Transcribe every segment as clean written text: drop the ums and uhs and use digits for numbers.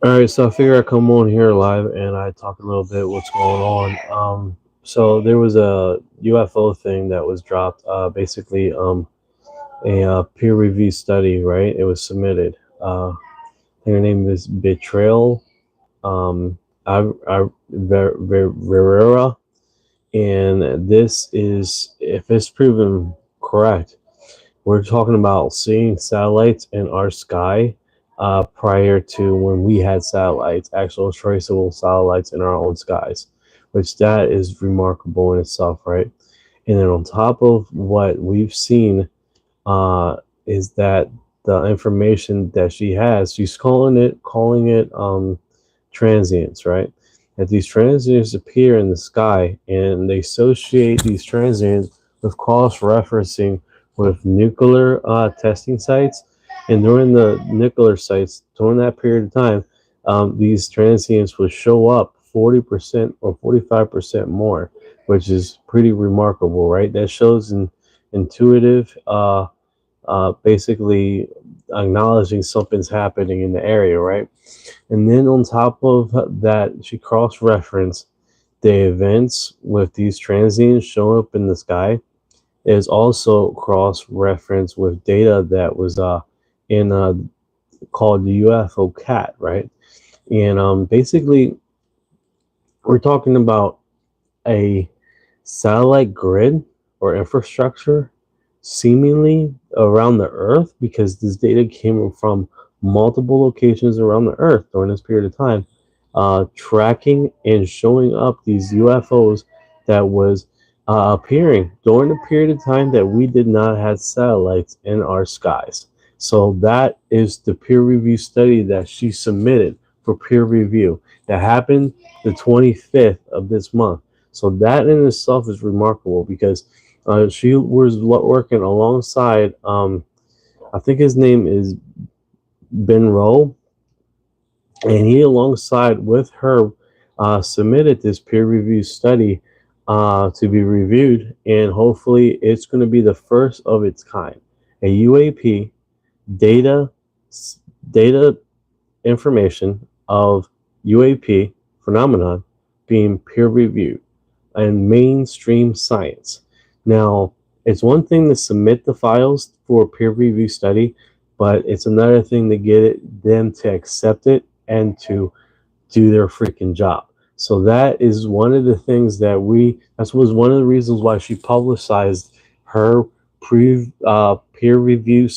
All right, so I figure I come on here live and I talk a little bit what's going on. So there was a UFO thing that was dropped. Basically, a peer review study, right? It was submitted. I think her name is Betrayal Verera, and this is, if it's proven correct, we're talking about seeing satellites in our sky prior to when we had satellites, actual traceable satellites in our own skies, which that is remarkable in itself, right? And then on top of what we've seen, uh, is that the information that she has, she's calling it transients, right? That these transients appear in the sky, and they associate these transients with cross-referencing with nuclear testing sites. And during the nuclear sites, during that period of time, these transients will show up 40% or 45% more, which is pretty remarkable, right? That shows an intuitive, basically acknowledging something's happening in the area, right? And then on top of that, she cross referenced the events with these transients showing up in the sky. Is also cross referenced with data that was in called the UFO cat, right? And basically, we're talking about a satellite grid or infrastructure seemingly around the Earth, because this data came from multiple locations around the Earth during this period of time, tracking and showing up these UFOs that was appearing during the period of time that we did not have satellites in our skies. So that is the peer review study that she submitted for peer review that happened the 25th of this month. So that in itself is remarkable, because she was working alongside, I think his name is Ben Rowe, and he, alongside with her, submitted this peer review study to be reviewed, and hopefully it's going to be the first of its kind. A UAP data data information of UAP phenomenon being peer reviewed and mainstream science. Now, it's one thing to submit the files for a peer review study, but it's another thing to get them to accept it and to do their freaking job. So that is one of the things that was one of the reasons why she publicized her peer review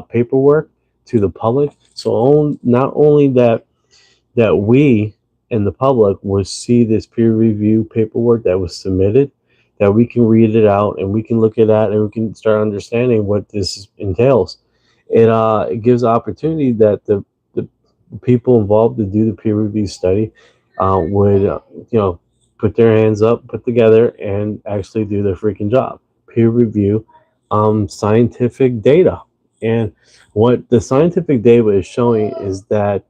paperwork to the public. So not only that we and the public will see this peer review paperwork that was submitted, that we can read it out and we can look at that and we can start understanding what this entails. It gives opportunity that the people involved to do the peer review study would put their hands up, put together, and actually do their freaking job. Peer review scientific data. And what the scientific data is showing is that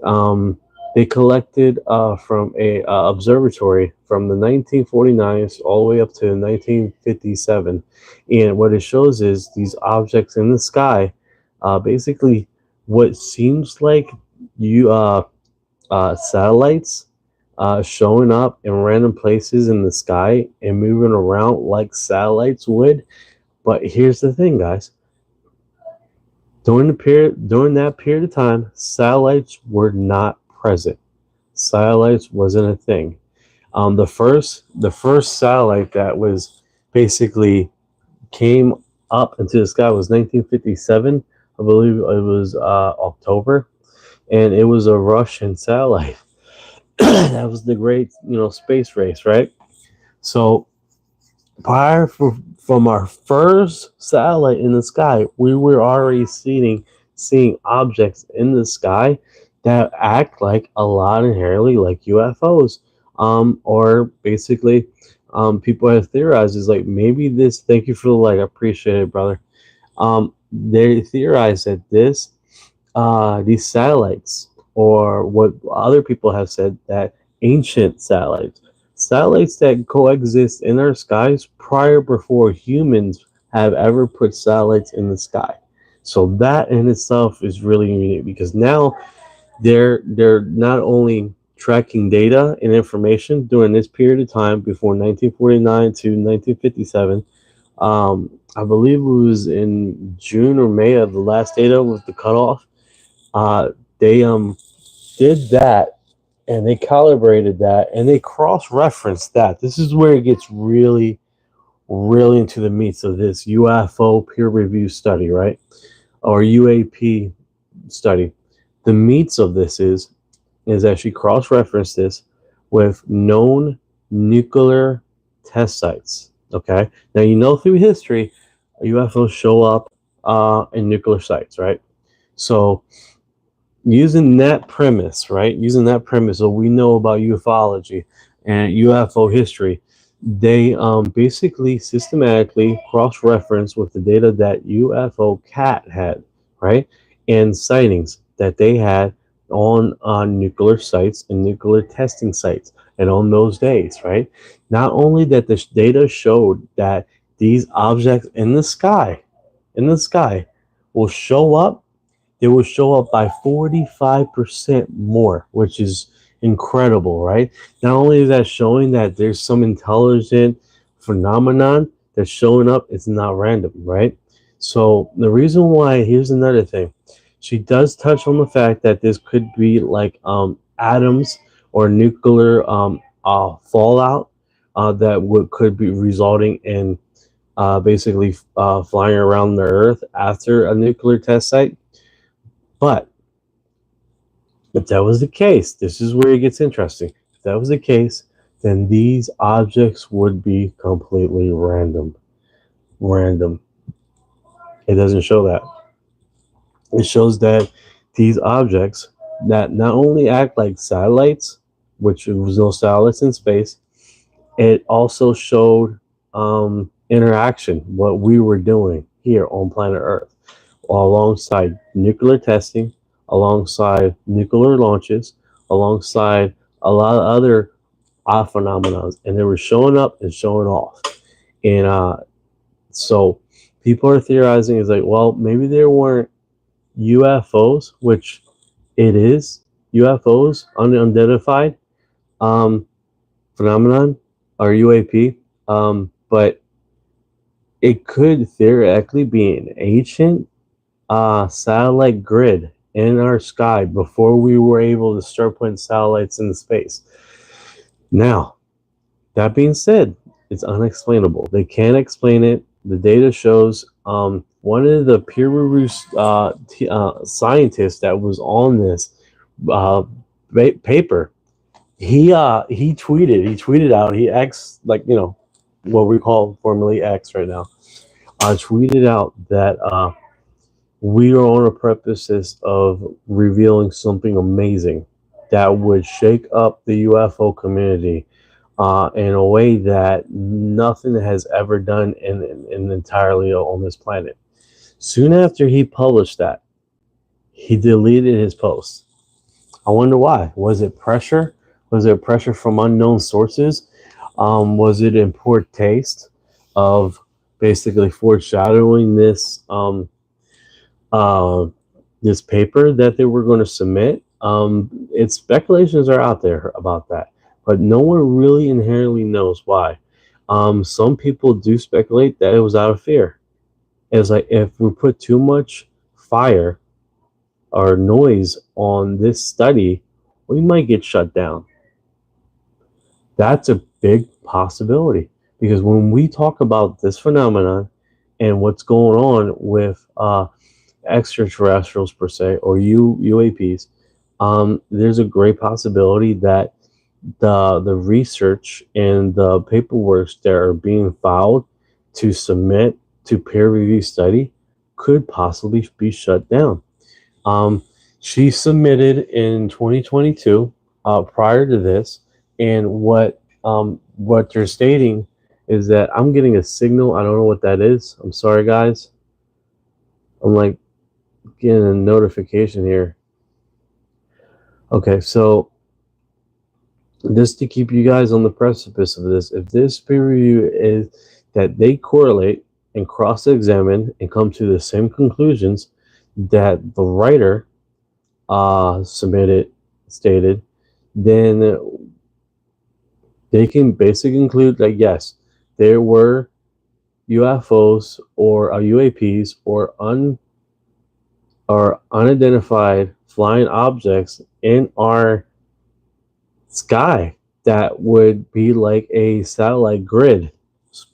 um, they collected from a observatory from the 1949s all the way up to 1957, and what it shows is these objects in the sky, basically what seems like you satellites showing up in random places in the sky and moving around like satellites would. But here's the thing, guys. During that period of time, satellites were not present. Satellites wasn't a thing. The first satellite that was basically came up into the sky was 1957. I believe it was October, and it was a Russian satellite. That was the great, space race, right? So from our first satellite in the sky, we were already seeing objects in the sky that act like a lot inherently like UFOs. Or basically, people have theorized is like maybe this. Thank you for the like, I appreciate it, brother. They theorize that these satellites, or what other people have said, that ancient satellites that coexist in our skies prior before humans have ever put satellites in the sky. So that in itself is really unique because now they're not only tracking data and information during this period of time before 1949 to 1957. I believe it was in June or May of the last data was the cutoff. They did that and they calibrated that and they cross-referenced that. This is where it gets really into the meats of this UFO peer review study, right? Or UAP study. The meats of this is that she cross-referenced this with known nuclear test sites. Okay, now you know through history, UFOs show up in nuclear sites, right? So using that premise, right? Using that premise, so we know about ufology and UFO history. They basically systematically cross-reference with the data that UFO Cat had, right, and sightings that they had on nuclear sites and nuclear testing sites, and on those days, right. Not only that, this data showed that these objects in the sky, will show up it will show up by 45% more, which is incredible, right? Not only is that showing that there's some intelligent phenomenon that's showing up, it's not random, right? So the reason why, here's another thing. She does touch on the fact that this could be like atoms or nuclear fallout that could be resulting in basically flying around the Earth after a nuclear test site. But if that was the case, this is where it gets interesting. If that was the case, then these objects would be completely random. Random. It doesn't show that. It shows that these objects that not only act like satellites, which there was no satellites in space, it also showed interaction, what we were doing here on planet Earth, alongside nuclear testing, alongside nuclear launches, alongside a lot of other odd phenomena, and they were showing up and showing off. And so people are theorizing is like, well, maybe there weren't UFOs, which it is UFOs, unidentified um, phenomenon or UAP, but it could theoretically be an ancient satellite grid in our sky before we were able to start putting satellites in space. Now, that being said, it's unexplainable. They can't explain it. The data shows one of the peer reviewed scientists that was on this uh, paper. He tweeted out. He X, like, what we call formerly X right now. Tweeted out that we are on a purposes of revealing something amazing that would shake up the UFO community in a way that nothing has ever done in entirely on this planet. Soon after he published that, he deleted his post. I wonder why. Was it pressure? Was it pressure from unknown sources? Was it in poor taste of basically foreshadowing uh, this paper that they were going to submit? Its speculations are out there about that, but no one really inherently knows why. Some people do speculate that it was out of fear. It's like if we put too much fire or noise on this study, we might get shut down. That's a big possibility because when we talk about this phenomenon and what's going on with extraterrestrials per se or UAPs, there's a great possibility that the research and the paperwork that are being filed to submit to peer review study could possibly be shut down. Um, she submitted in 2022 prior to this, and what they're stating is that I'm getting a signal. I don't know what that is. I'm sorry, guys. I'm like getting a notification here. Okay, so just to keep you guys on the precipice of this, if this peer review is that they correlate and cross-examine and come to the same conclusions that the writer stated, then they can basically conclude that yes, there were UFOs or UAPs or unidentified flying objects in our sky that would be like a satellite grid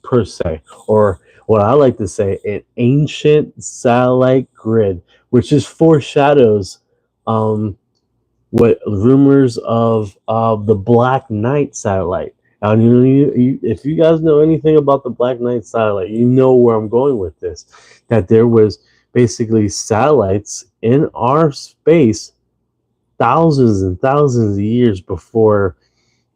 per se, or what I like to say, an ancient satellite grid, which just foreshadows um, what rumors of the Black Knight satellite. And if you guys know anything about the Black Knight satellite, you know where I'm going with this. That there was basically satellites in our space thousands and thousands of years before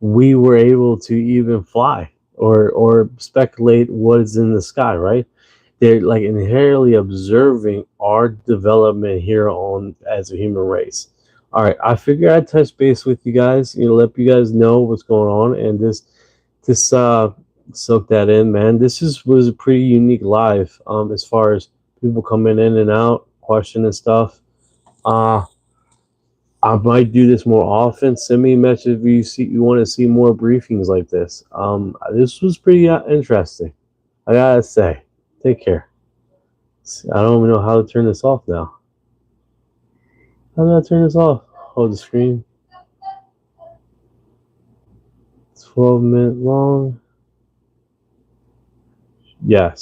we were able to even fly or speculate what is in the sky, right? They're like inherently observing our development here on as a human race. All right, I figured I'd touch base with you guys, let you guys know what's going on, and this soak that in, man. Was a pretty unique live, as far as people coming in and out, questioning stuff. Uh I might do this more often. Send me a message if you want to see more briefings like this. This was pretty interesting. I gotta say. Take care. I don't even know how to turn this off now. How do I turn this off? Hold the screen. 12-minute long. Yes.